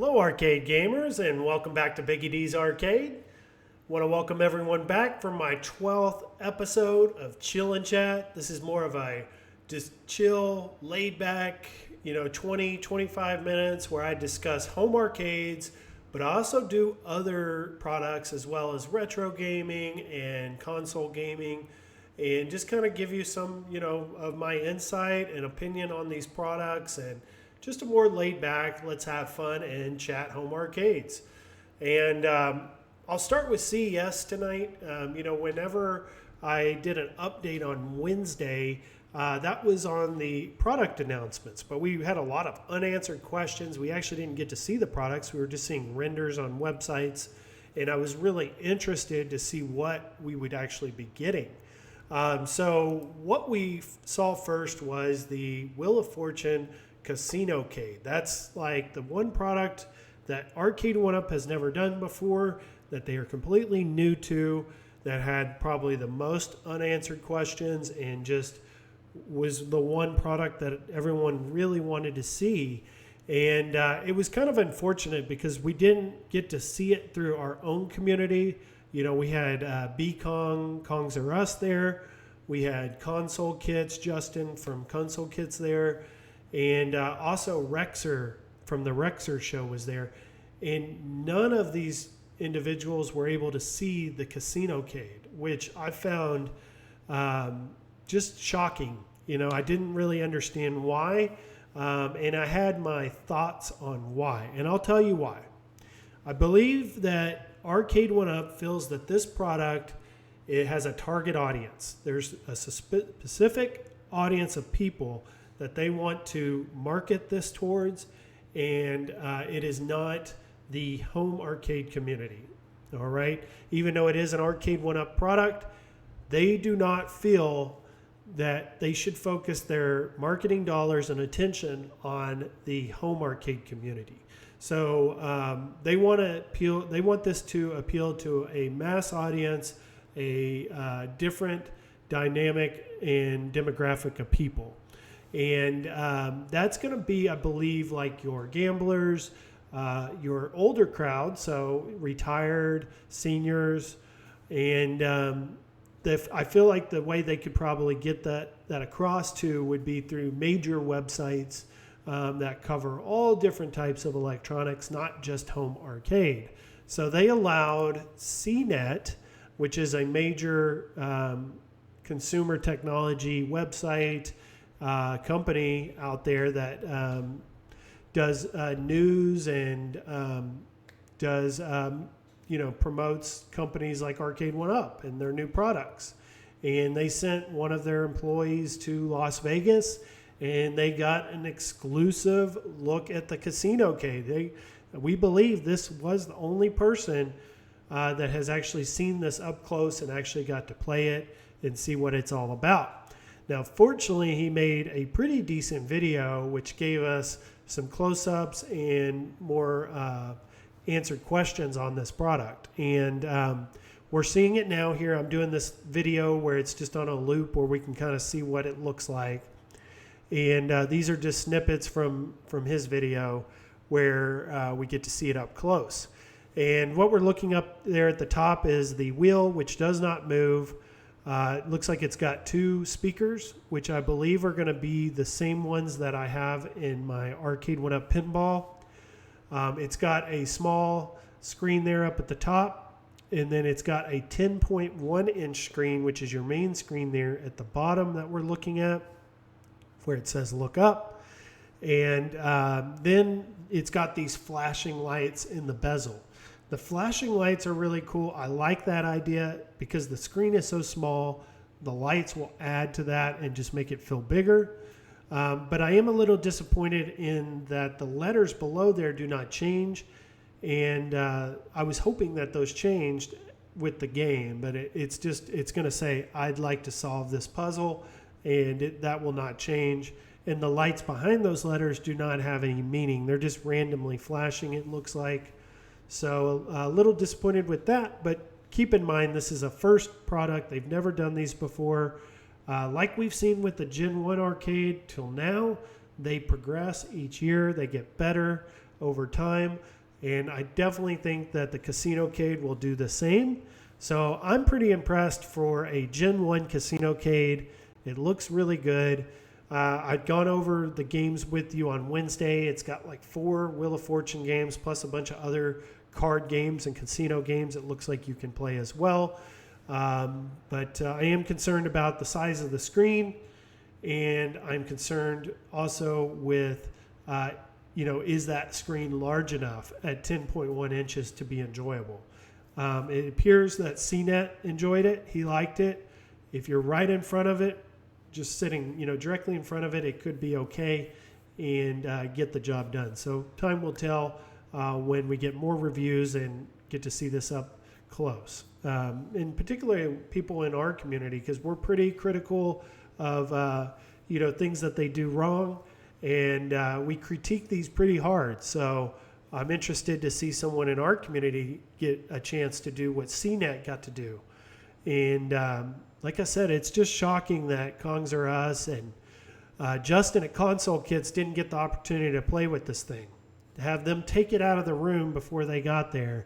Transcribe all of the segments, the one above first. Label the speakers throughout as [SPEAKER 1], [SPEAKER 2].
[SPEAKER 1] Hello arcade gamers, and welcome back to BiggggyD's Arcade. Want to welcome everyone back for my 12th episode of Chill and Chat. This is more of a just chill, laid back, 20-25 minutes where I discuss home arcades, but I also do other products as well as retro gaming and console gaming, and just kind of give you some, of my insight and opinion on these products, and just a more laid back, let's have fun and chat home arcades. And I'll start with CES tonight. Whenever I did an update on Wednesday, that was on the product announcements, but we had a lot of unanswered questions. We actually didn't get to see the products. We were just seeing renders on websites, and I was really interested to see what we would actually be getting. So what we saw first was the Wheel of Fortune CasinoCade. That's like the one product that Arcade1up has never done before, that they are completely new to, that had probably the most unanswered questions, and just was the one product that everyone really wanted to see. And it was kind of unfortunate because we didn't get to see it through our own community. We had Kongs Are Us there. We had Console Kits, Justin from Console Kits there. And also Rexer from the Rexer show was there. And none of these individuals were able to see the CasinoCade, which I found just shocking. I didn't really understand why. And I had my thoughts on why. And I'll tell you why. I believe that Arcade1up feels that this product, it has a target audience. There's a specific audience of people that they want to market this towards, and it is not the home arcade community. All right, even though it is an Arcade1up product, they do not feel that they should focus their marketing dollars and attention on the home arcade community. So they want to appeal. They want this to appeal to a mass audience, a different dynamic and demographic of people. And that's going to be, I believe, like your gamblers, your older crowd, so retired, seniors. And I feel like the way they could probably get that across to would be through major websites that cover all different types of electronics, not just home arcade. So they allowed CNET, which is a major consumer technology website, company out there that does news and does promotes companies like Arcade1up and their new products. And they sent one of their employees to Las Vegas, and they got an exclusive look at the CasinoCade. We believe this was the only person that has actually seen this up close and actually got to play it and see what it's all about. Now, fortunately, he made a pretty decent video, which gave us some close-ups and more answered questions on this product. And we're seeing it now here. I'm doing this video where it's just on a loop where we can kind of see what it looks like. And these are just snippets from his video where we get to see it up close. And what we're looking up there at the top is the wheel, which does not move. It looks like it's got two speakers, which I believe are going to be the same ones that I have in my Arcade1up pinball. It's got a small screen there up at the top, and then it's got a 10.1 inch screen, which is your main screen there at the bottom that we're looking at, where it says look up. And then it's got these flashing lights in the bezel. The flashing lights are really cool. I like that idea because the screen is so small. The lights will add to that and just make it feel bigger. But I am a little disappointed in that the letters below there do not change. And I was hoping that those changed with the game, but it's going to say, I'd like to solve this puzzle, and that will not change. And the lights behind those letters do not have any meaning. They're just randomly flashing, it looks like. So a little disappointed with that, but keep in mind this is a first product. They've never done these before. Like we've seen with the Gen 1 arcade till now, they progress each year. They get better. over time. And I definitely think that the CasinoCade will do the same. So I'm pretty impressed for a Gen 1 CasinoCade. It looks really good. I've gone over the games with you on Wednesday. It's got like 4 Wheel of Fortune games plus a bunch of other card games and casino games it looks like you can play as well. But I am concerned about the size of the screen, and I'm concerned also with, is that screen large enough at 10.1 inches to be enjoyable? It appears that CNET enjoyed it. He liked it. If you're right in front of it, just sitting, directly in front of it, it could be okay and get the job done. So time will tell when we get more reviews and get to see this up close. And particularly people in our community, because we're pretty critical of, things that they do wrong. And we critique these pretty hard. So I'm interested to see someone in our community get a chance to do what CNET got to do. And like I said, it's just shocking that Kongs R Us and Justin at Console Kits didn't get the opportunity to play with this thing. To have them take it out of the room before they got there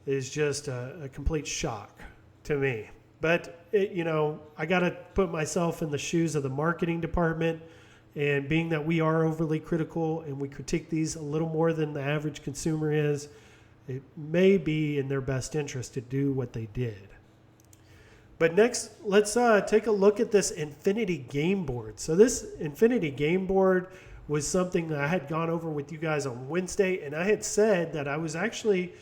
[SPEAKER 1] is just a complete shock to me. But, I got to put myself in the shoes of the marketing department. And being that we are overly critical and we critique these a little more than the average consumer is, it may be in their best interest to do what they did. But next, let's take a look at this Infinity Game Board. So this Infinity Game Board was something that I had gone over with you guys on Wednesday, and I had said that I was actually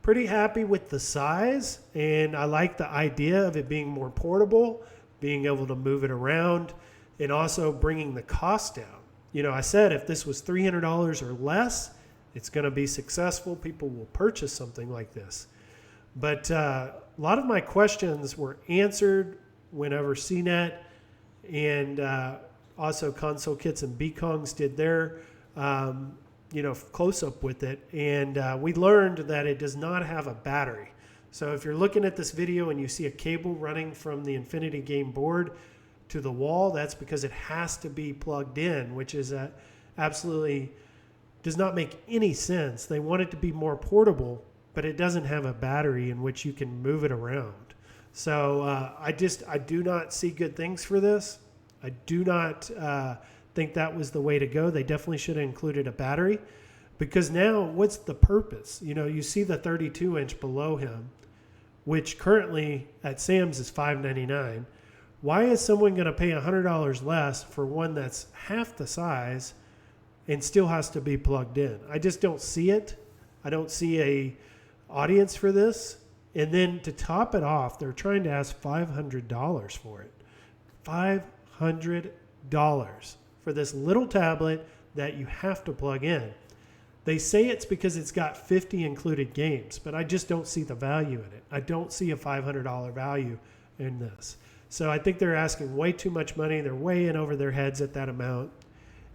[SPEAKER 1] pretty happy with the size, and I like the idea of it being more portable, being able to move it around, and also bringing the cost down. I said if this was $300 or less, it's going to be successful. People will purchase something like this. But a lot of my questions were answered whenever CNET and also Console Kits and BKongs did their close-up with it. And we learned that it does not have a battery. So if you're looking at this video and you see a cable running from the Infinity Game Board to the wall, that's because it has to be plugged in, which is absolutely does not make any sense. They want it to be more portable, but it doesn't have a battery in which you can move it around. So I do not see good things for this. I do not think that was the way to go. They definitely should have included a battery, because now what's the purpose? You see the 32-inch below him, which currently at Sam's is $599. Why is someone going to pay $100 less for one that's half the size and still has to be plugged in? I just don't see it. I don't see a audience for this. And then to top it off, they're trying to ask $500 for it. $500 for this little tablet that you have to plug in. They say it's because it's got 50 included games, but I just don't see the value in it. I don't see a $500 value in this. So I think they're asking way too much money. They're way in over their heads at that amount.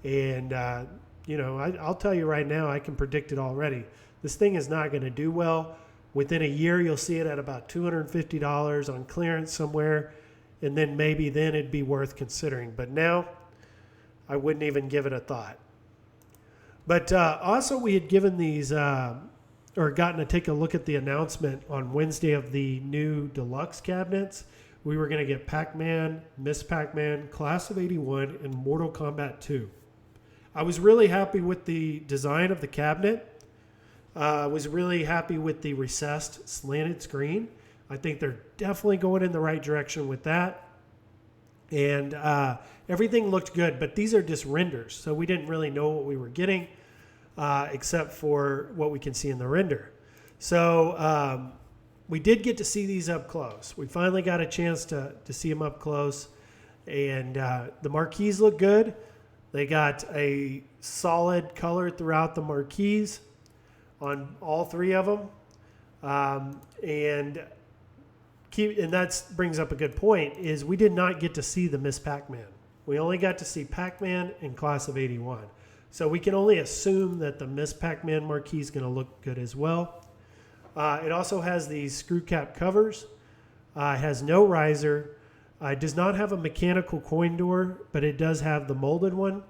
[SPEAKER 1] And, I'll tell you right now, I can predict it already. This thing is not going to do well. Within a year, you'll see it at about $250 on clearance somewhere. And then maybe then it'd be worth considering. But now, I wouldn't even give it a thought. But also we had given these, or gotten to take a look at the announcement on Wednesday of the new deluxe cabinets. We were going to get Pac-Man, Miss Pac-Man, Class of 81, and Mortal Kombat 2. I was really happy with the design of the cabinet. I was really happy with the recessed slanted screen. I think they're definitely going in the right direction with that. And everything looked good, but these are just renders, so we didn't really know what we were getting except for what we can see in the render. So we did get to see these up close. We finally got a chance to see them up close. And the marquees look good. They got a solid color throughout the marquees on all 3 of them. And that brings up a good point, is we did not get to see the Miss Pac-Man. We only got to see Pac-Man and Class of 81. So we can only assume that the Miss Pac-Man marquee is going to look good as well. It also has these screw cap covers. It has no riser. It does not have a mechanical coin door, but it does have the molded one.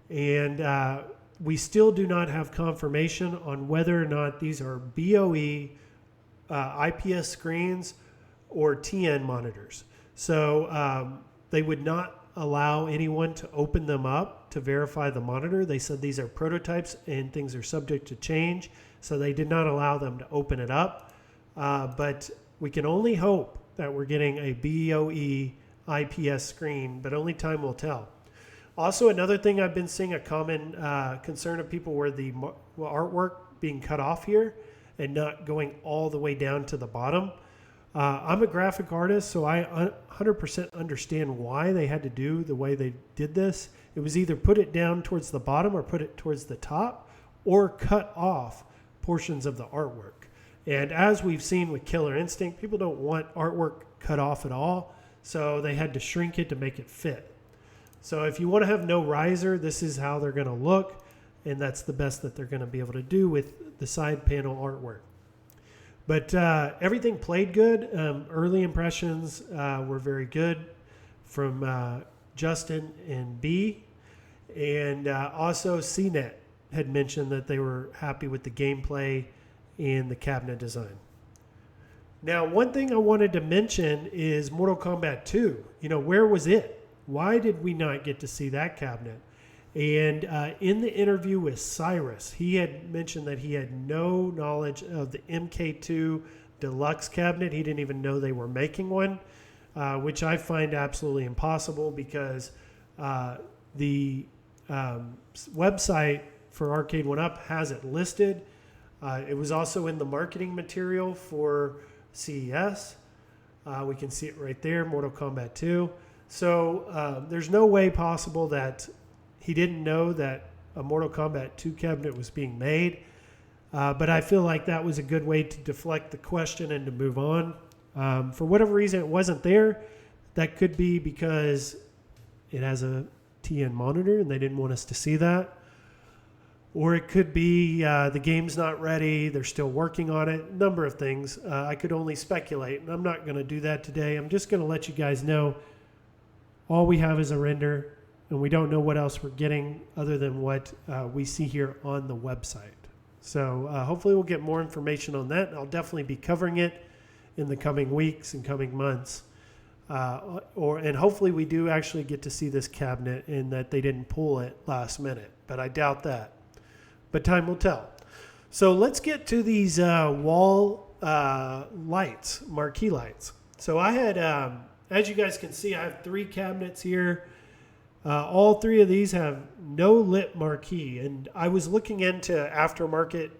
[SPEAKER 1] And we still do not have confirmation on whether or not these are BOE, IPS screens, or TN monitors. So they would not allow anyone to open them up to verify the monitor. They said these are prototypes and things are subject to change. So they did not allow them to open it up. But we can only hope that we're getting a BOE IPS screen, but only time will tell. Also, another thing I've been seeing a common concern of people were the artwork being cut off here and not going all the way down to the bottom. I'm a graphic artist, so I 100% understand why they had to do the way they did this. It was either put it down towards the bottom or put it towards the top or cut off portions of the artwork. And as we've seen with Killer Instinct, people don't want artwork cut off at all, so they had to shrink it to make it fit. So if you want to have no riser, this is how they're going to look, and that's the best that they're going to be able to do with the side panel artwork. But everything played good. Early impressions were very good from Justin and B. And also CNET had mentioned that they were happy with the gameplay and the cabinet design. Now, one thing I wanted to mention is Mortal Kombat 2. You know, where was it? Why did we not get to see that cabinet? And in the interview with Cyrus, he had mentioned that he had no knowledge of the MK2 Deluxe cabinet. He didn't even know they were making one, which I find absolutely impossible because the website for Arcade1up has it listed. It was also in the marketing material for CES. We can see it right there, Mortal Kombat 2. So there's no way possible that he didn't know that a Mortal Kombat 2 cabinet was being made. But I feel like that was a good way to deflect the question and to move on. For whatever reason, it wasn't there. That could be because it has a TN monitor and they didn't want us to see that. Or it could be the game's not ready, they're still working on it, a number of things. I could only speculate, and I'm not going to do that today. I'm just going to let you guys know all we have is a render, and we don't know what else we're getting other than what we see here on the website. So hopefully we'll get more information on that. I'll definitely be covering it in the coming weeks and coming months. And hopefully we do actually get to see this cabinet and that they didn't pull it last minute, but I doubt that. But time will tell. So let's get to these wall lights, marquee lights. So I had, as you guys can see, I have 3 cabinets here. All 3 of these have no lit marquee. And I was looking into aftermarket,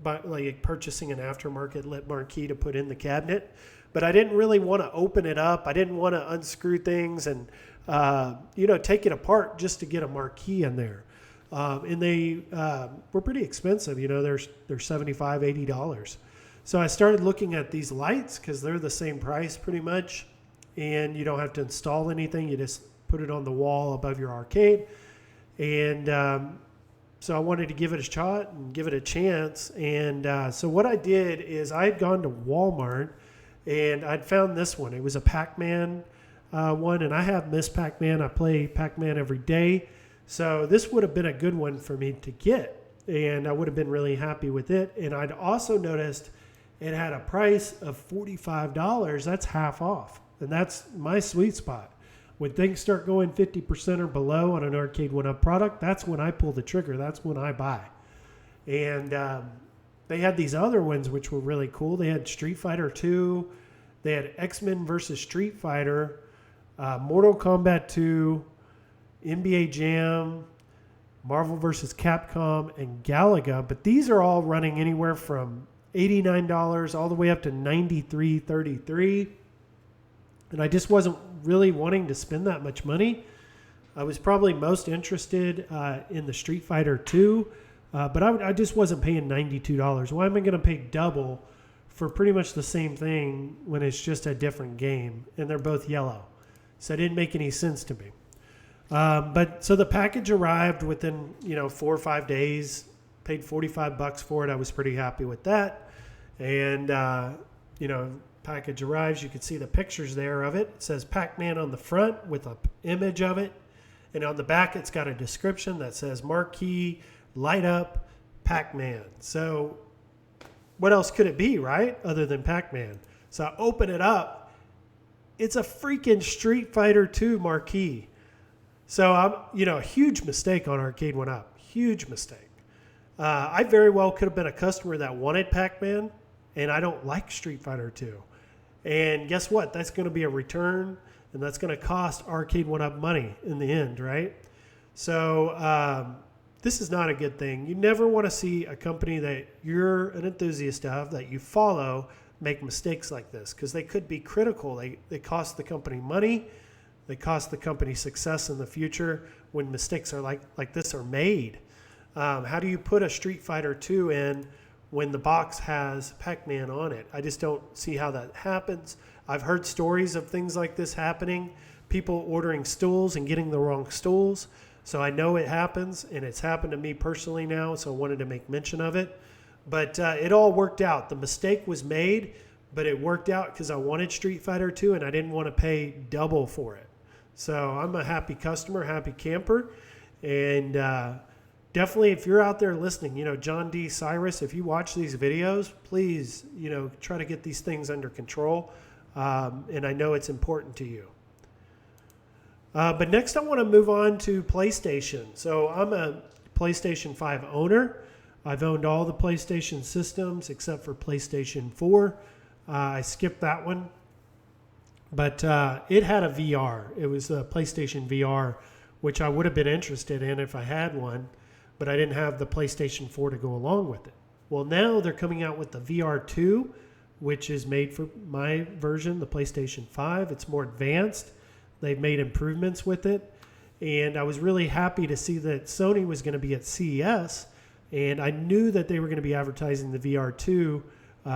[SPEAKER 1] like purchasing an aftermarket lit marquee to put in the cabinet. But I didn't really want to open it up. I didn't want to unscrew things and, take it apart just to get a marquee in there. And they were pretty expensive. They're $75, $80. So I started looking at these lights because they're the same price pretty much. And you don't have to install anything. You just put it on the wall above your arcade. And so I wanted to give it a shot and give it a chance. And so what I did is I had gone to Walmart and I'd found this one. It was a Pac-Man one. And I have Miss Pac-Man. I play Pac-Man every day. So this would have been a good one for me to get, and I would have been really happy with it. And I'd also noticed it had a price of $45. That's half off, and that's my sweet spot. When things start going 50% or below on an Arcade1up product, that's when I pull the trigger. That's when I buy. And they had these other ones which were really cool. They had Street Fighter 2. They had X-Men versus Street Fighter, Mortal Kombat 2, NBA Jam, Marvel vs. Capcom, and Galaga. But these are all running anywhere from $89 all the way up to $93.33. And I just wasn't really wanting to spend that much money. I was probably most interested in the Street Fighter 2, but I just wasn't paying $92. Why am I going to pay double for pretty much the same thing when it's just a different game and they're both yellow? So it didn't make any sense to me. But so the package arrived within 4 or 5 days. Paid $45 for it. I was pretty happy with that. And package arrives. You can see the pictures there of it. It says Pac-Man on the front with an image of it, and on the back it's got a description that says Marquee light up Pac-Man. So what else could it be, right? Other than Pac-Man. So I open it up. It's a freaking Street Fighter 2 marquee. So a huge mistake on Arcade1up. Huge mistake. I very well could have been a customer that wanted Pac-Man, and I don't like Street Fighter 2. And guess what? That's going to be a return, and that's going to cost Arcade1up money in the end, right? So this is not a good thing. You never want to see a company that you're an enthusiast of, that you follow, make mistakes like this, because they could be critical. They cost the company money. They cost the company success in the future when mistakes are like this are made. How do you put a Street Fighter 2 in when the box has Pac-Man on it? I just don't see how that happens. I've heard stories of things like this happening, people ordering stools and getting the wrong stools. So I know it happens, and it's happened to me personally now, so I wanted to make mention of it. But it all worked out. The mistake was made, but it worked out because I wanted Street Fighter 2, and I didn't want to pay double for it. So I'm a happy customer, happy camper. And definitely, if you're out there listening, John D. Cyrus, if you watch these videos, please, try to get these things under control. And I know it's important to you. But next I want to move on to PlayStation. So I'm a PlayStation 5 owner. I've owned all the PlayStation systems except for PlayStation 4. I skipped that one. But it had a VR. It was a PlayStation VR, which I would have been interested in if I had one, but I didn't have the PlayStation 4 to go along with it. Well, now they're coming out with the VR 2, which is made for my version, the PlayStation 5. It's more advanced. They've made improvements with it. And I was really happy to see that Sony was going to be at CES, and I knew that they were going to be advertising the VR 2,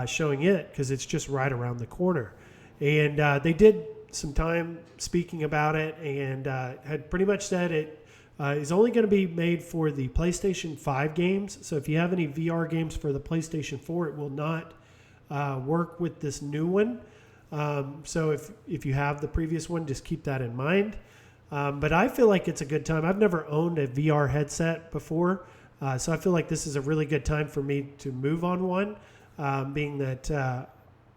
[SPEAKER 1] showing it, because it's just right around the corner. And they did some time speaking about it, and had pretty much said it is only going to be made for the PlayStation 5 games. So if you have any VR games for the PlayStation 4, it will not work with this new one. So if you have the previous one, just keep that in mind. But I feel like it's a good time. I've never owned a VR headset before, so I feel like this is a really good time for me to move on one, being that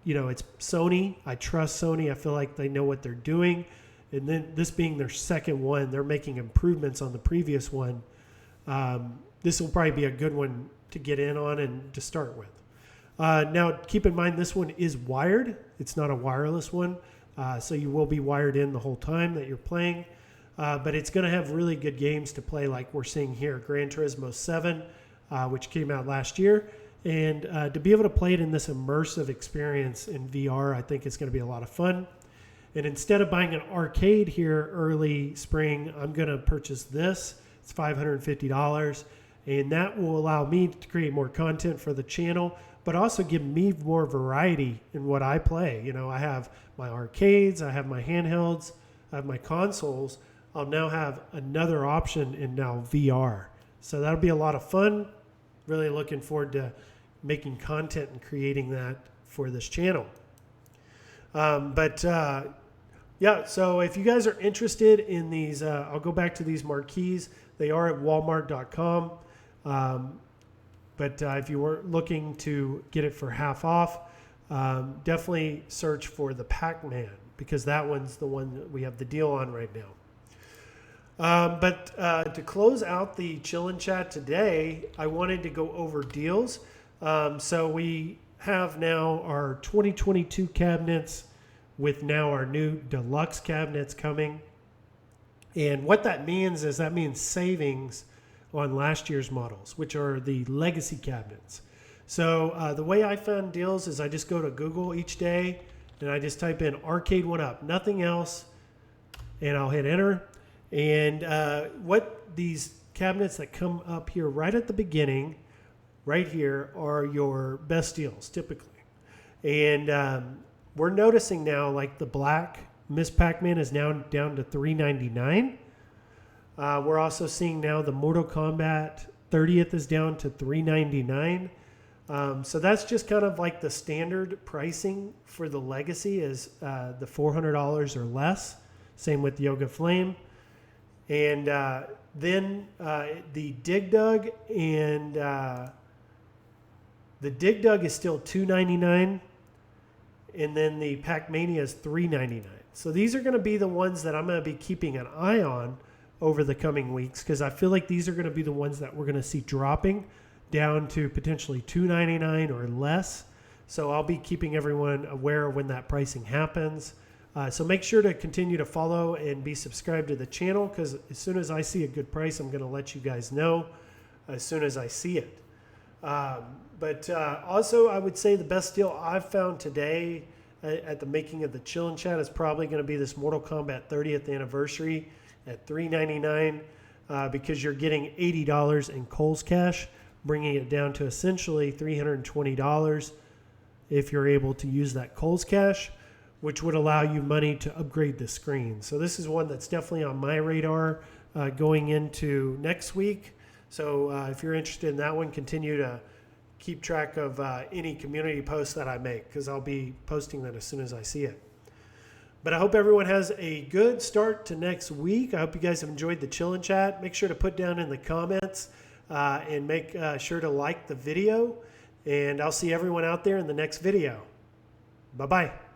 [SPEAKER 1] it's Sony. I trust Sony. I feel like they know what they're doing. And then this being their second one, they're making improvements on the previous one. This will probably be a good one to get in on and to start with. Now, keep in mind, this one is wired. It's not a wireless one. So you will be wired in the whole time that you're playing. But it's going to have really good games to play like we're seeing here. Gran Turismo 7, which came out last year. And to be able to play it in this immersive experience in VR, I think it's going to be a lot of fun. And instead of buying an arcade here early spring, I'm going to purchase this. It's $550. And that will allow me to create more content for the channel, but also give me more variety in what I play. I have my arcades, I have my handhelds, I have my consoles. I'll now have another option in now VR. So that'll be a lot of fun. Really looking forward to making content and creating that for this channel. So if you guys are interested in these, I'll go back to these marquees. They are at walmart.com. But if you were looking to get it for half off, definitely search for the Pac-Man, because that one's the one that we have the deal on right now. But to close out the Chillin' Chat today, I wanted to go over deals. So we have now our 2022 cabinets with now our new deluxe cabinets coming. And what that means is savings on last year's models, which are the legacy cabinets. So the way I found deals is I just go to Google each day and I just type in Arcade1up, nothing else, and I'll hit enter. And what these cabinets that come up here right at the beginning, right here, are your best deals typically. And we're noticing now, like the black Miss Pac-Man is now down to $3.99. We're also seeing now the Mortal Kombat 30th is down to $3.99. So that's just kind of like the standard pricing for the legacy is the $400 or less. Same with Yoga Flame. And then the Dig Dug and the Dig Dug is still $2.99, and then the Pac-Mania is $3.99. So these are going to be the ones that I'm going to be keeping an eye on over the coming weeks, because I feel like these are going to be the ones that we're going to see dropping down to potentially $2.99 or less. So I'll be keeping everyone aware of when that pricing happens. So make sure to continue to follow and be subscribed to the channel, because as soon as I see a good price, I'm going to let you guys know as soon as I see it. But also, I would say the best deal I've found today at the making of the Chillin' Chat is probably going to be this Mortal Kombat 30th anniversary at $3.99, because you're getting $80 in Kohl's Cash, bringing it down to essentially $320 if you're able to use that Kohl's Cash, which would allow you money to upgrade the screen. So this is one that's definitely on my radar going into next week. So if you're interested in that one, continue to keep track of any community posts that I make, because I'll be posting that as soon as I see it. But I hope everyone has a good start to next week. I hope you guys have enjoyed the Chillin' Chat. Make sure to put down in the comments and make sure to like the video. And I'll see everyone out there in the next video. Bye-bye.